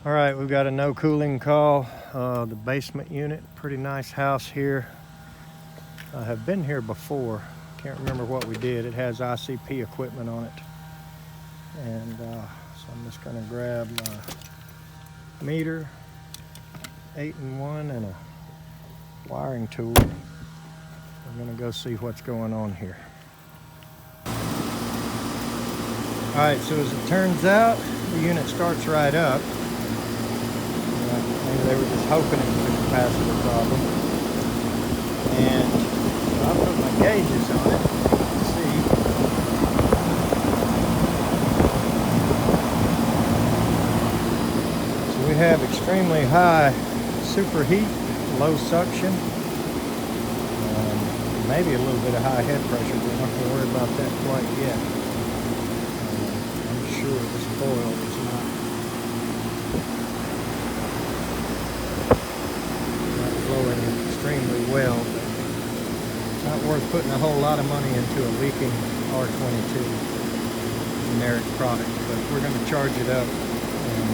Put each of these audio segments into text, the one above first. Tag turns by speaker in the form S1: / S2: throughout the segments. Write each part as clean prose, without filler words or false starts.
S1: All right, we've got a no cooling call. The basement unit, pretty nice house here. I have been here before. Can't remember what we did. It has ICP equipment on it. And so I'm just gonna grab my meter, 8-in-1, and a wiring tool. I'm gonna go see what's going on here. All right, so as it turns out, the unit starts right up. Maybe they were just hoping it was a capacitor problem. And so I put my gauges on it. Let's see. So we have extremely high superheat, low suction, maybe a little bit of high head pressure, but I'm not going to worry about that quite yet. I'm sure this coil is not flowing extremely well. It's not worth putting a whole lot of money into a leaking R22 generic product, but we're going to charge it up and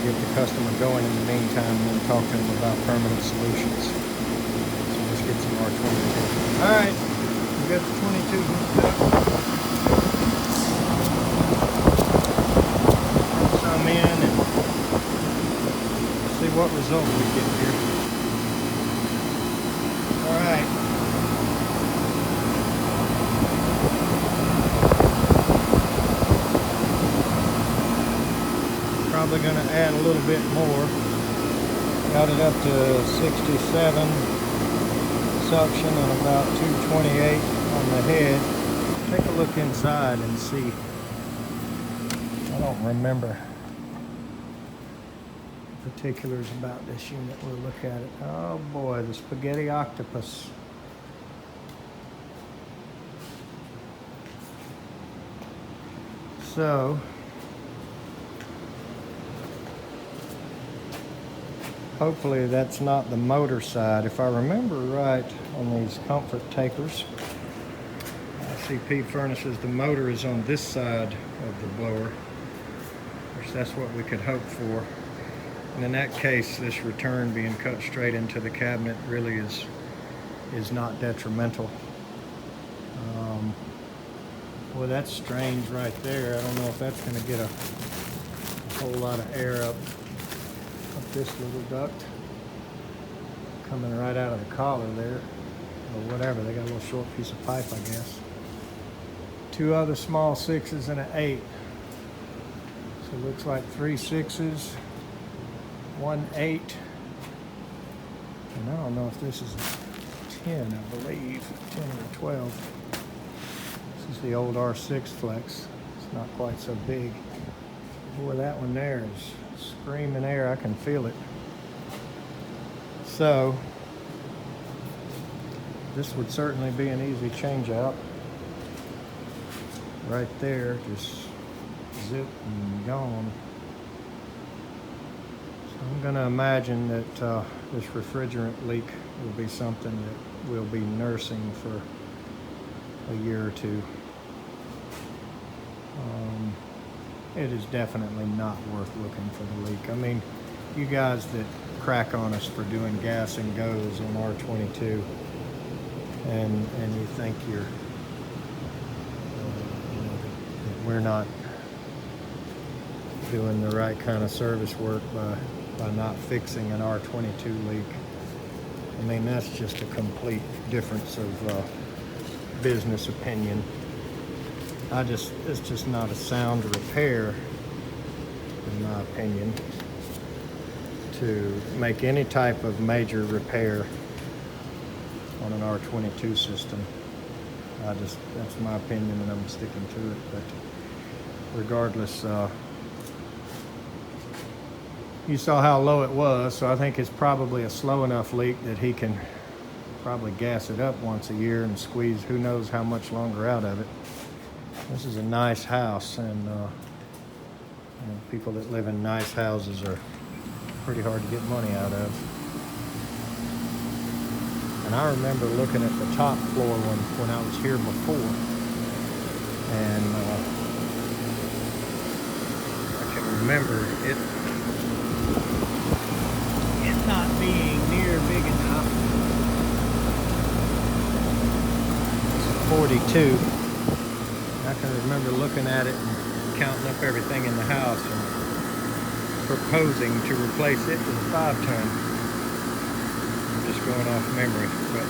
S1: get the customer going in the meantime, and then talk to them about permanent solutions. So let's get some R22. All right, we got the 22 hooked up. Put some in and see what result we get here. All right. Probably going to add a little bit more. Got it up to 67 suction and about 228 on the head. Take a look inside and see. I don't remember particulars about this unit. We'll look at it. Oh boy, the spaghetti octopus. So hopefully that's not the motor side. If I remember right on these comfort takers, ICP furnaces, the motor is on this side of the blower, which that's what we could hope for. And in that case, this return being cut straight into the cabinet really is not detrimental. Boy, that's strange right there. I don't know if that's going to get a whole lot of air up this little duct coming right out of the collar there, or whatever. They got a little short piece of pipe, I guess. Two other small 6s and an 8. So it looks like 3 6s, 1 8, and I don't know if this is a 10, I believe, 10 or 12. This is the old R6 flex. It's not quite so big. Boy, that one there is screaming air. I can feel it. So this would certainly be an easy change out. Right there, just zip and gone. So I'm going to imagine that this refrigerant leak will be something that we'll be nursing for a year or two. It is definitely not worth looking for the leak. I mean, you guys that crack on us for doing gas and goes on R22, and you think you're, that we're not doing the right kind of service work by not fixing an R22 leak. I mean, that's just a complete difference of business opinion. It's just not a sound repair, in my opinion, to make any type of major repair on an R22 system. That's my opinion, and I'm sticking to it. But regardless, you saw how low it was, so I think it's probably a slow enough leak that he can probably gas it up once a year and squeeze who knows how much longer out of it. This is a nice house, and people that live in nice houses are pretty hard to get money out of. And I remember looking at the top floor when I was here before, and I can remember it not being near big enough. It's a 42. I can remember looking at it and counting up everything in the house and proposing to replace it with a 5-ton. I'm just going off memory, but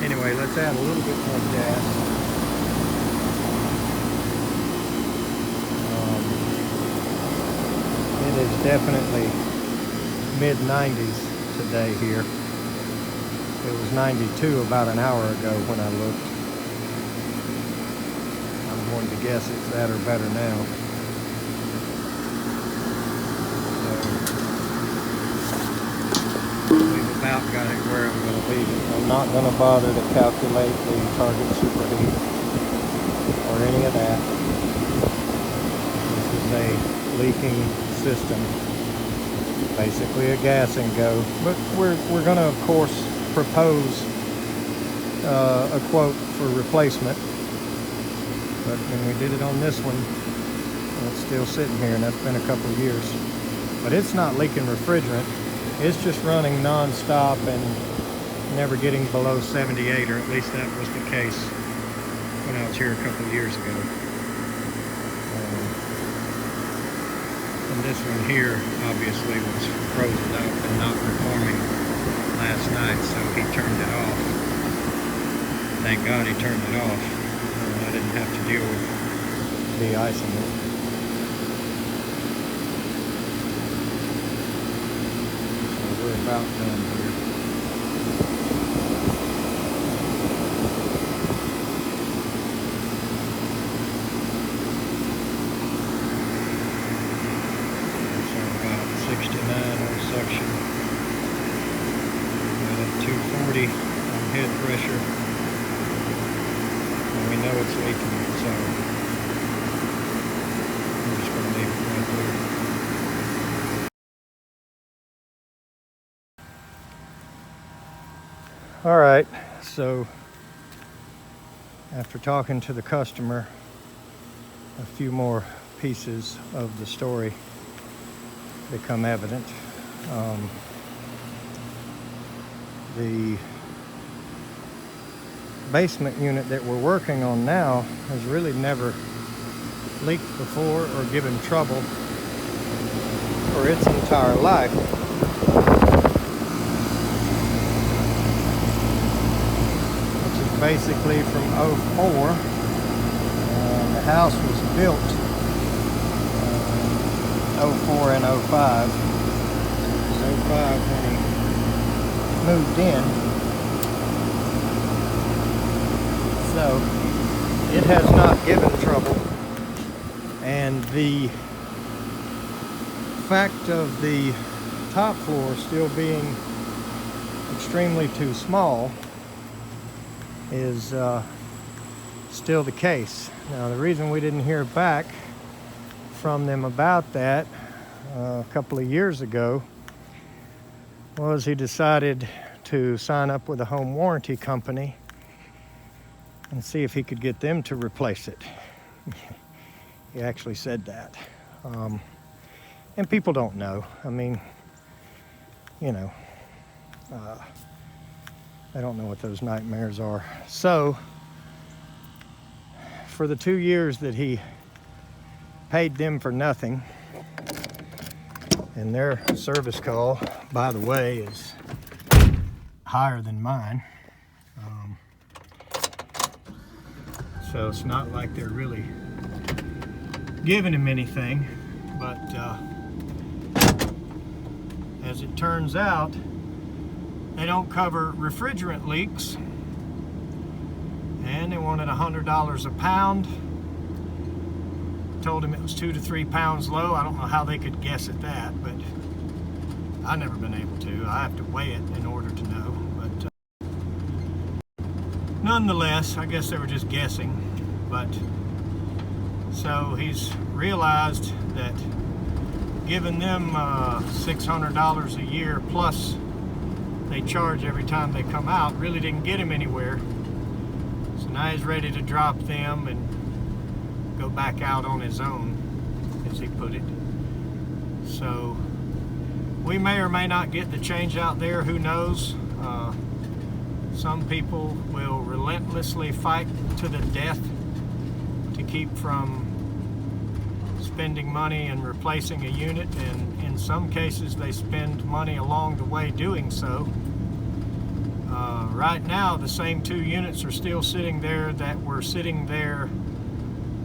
S1: anyway, let's add a little bit more gas. It is definitely mid-90s today here. It was 92 about an hour ago when I looked. I'm going to guess it's that or better now. So we've about got it where I'm going to leave it. I'm not going to bother to calculate the target superheat or any of that. This is a leaking system. Basically a gas and go, but we're going to of course propose a quote for replacement. But when we did it on this one, it's still sitting here, and that's been a couple of years. But it's not leaking refrigerant. It's just running non-stop and never getting below 78, or at least that was the case when I was here a couple of years ago. And this one here obviously was frozen up and not performing last night, so he turned it off. Thank God he turned it off. I didn't have to deal with de-icing it. So we're about done here. Suction. Got a 240 on head pressure, and we know it's leaking, so I'm just going to leave it right there. All right, so after talking to the customer, a few more pieces of the story become evident. The basement unit that we're working on now has really never leaked before or given trouble for its entire life. Which is basically from '04. The house was built '04 and '05. 05 when he moved in. So it has not given trouble. And the fact of the top floor still being extremely too small is still the case. Now, the reason we didn't hear back from them about that a couple of years ago was he decided to sign up with a home warranty company and see if he could get them to replace it. He actually said that. And people don't know. I mean, you know, they don't know what those nightmares are. So, for the 2 years that he paid them for nothing, and their service call, by the way, is higher than mine. So it's not like they're really giving him anything, but as it turns out, they don't cover refrigerant leaks, and they wanted $100 a pound. Told him it was 2 to 3 pounds low. I don't know how they could guess at that, but I've never been able to. I have to weigh it in order to know. But nonetheless, I guess they were just guessing. But so he's realized that giving them $600 a year plus they charge every time they come out really didn't get him anywhere. So now he's ready to drop them and go back out on his own. as he put it. So we may or may not get the change out there, who knows. Some people will relentlessly fight to the death to keep from spending money and replacing a unit, and in some cases they spend money along the way doing so. Right now the same 2 units are still sitting there that were sitting there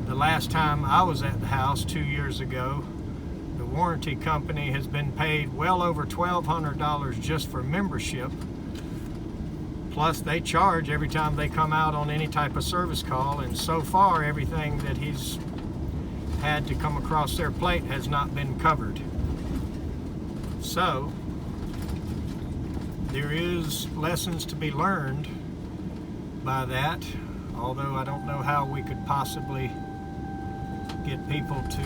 S1: the last time I was at the house 2 years ago. The warranty company has been paid well over $1,200 just for membership. Plus they charge every time they come out on any type of service call, and so far everything that he's had to come across their plate has not been covered. So there is lessons to be learned by that, although I don't know how we could possibly get people to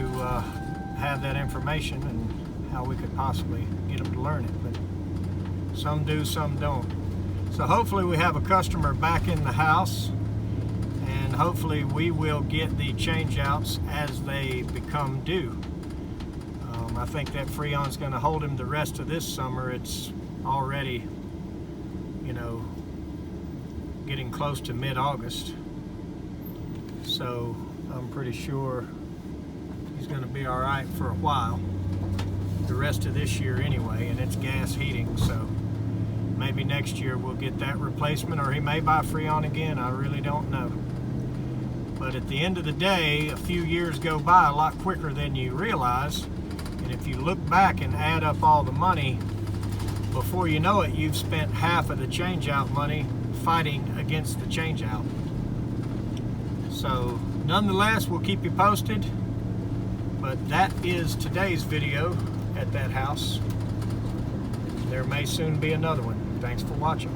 S1: have that information, and how we could possibly get them to learn it, but some do, some don't. So hopefully we have a customer back in the house, and hopefully we will get the change-outs as they become due. I think that freon's going to hold him the rest of this summer. It's already, you know, getting close to mid-August, so I'm pretty sure he's going to be all right for a while, the rest of this year anyway, and it's gas heating, so maybe next year we'll get that replacement, or he may buy freon again. I really don't know. But at the end of the day, a few years go by a lot quicker than you realize, and if you look back and add up all the money, before you know it, you've spent half of the change-out money fighting against the change-out. So nonetheless, we'll keep you posted, but that is today's video at that house. There may soon be another one. Thanks for watching.